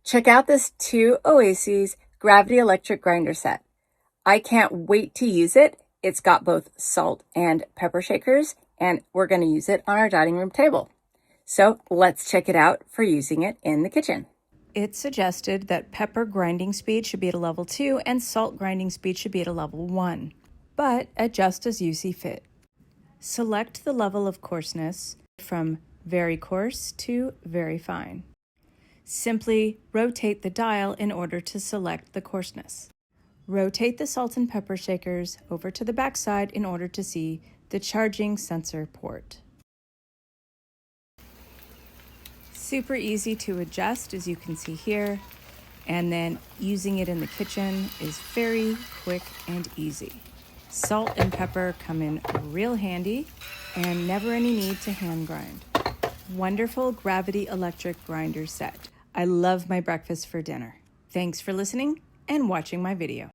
Check out this TwoOases gravity electric grinder set. I can't wait to use it. It's got both salt and pepper shakers, and we're going to use it on our dining room table. So let's check it out for using it in the kitchen. It's suggested that pepper grinding speed should be at a level 2 and salt grinding speed should be at a level 1, but adjust as you see fit. Select the level of coarseness from very coarse to very fine. Simply rotate the dial in order to select the coarseness. Rotate the salt and pepper shakers over to the back side in order to see the charging sensor port. Super easy to adjust, as you can see here, and then using it in the kitchen is very quick and easy. Salt and pepper come in real handy and never any need to hand grind. Wonderful gravity electric grinder set. I love my breakfast for dinner. Thanks for listening and watching my video.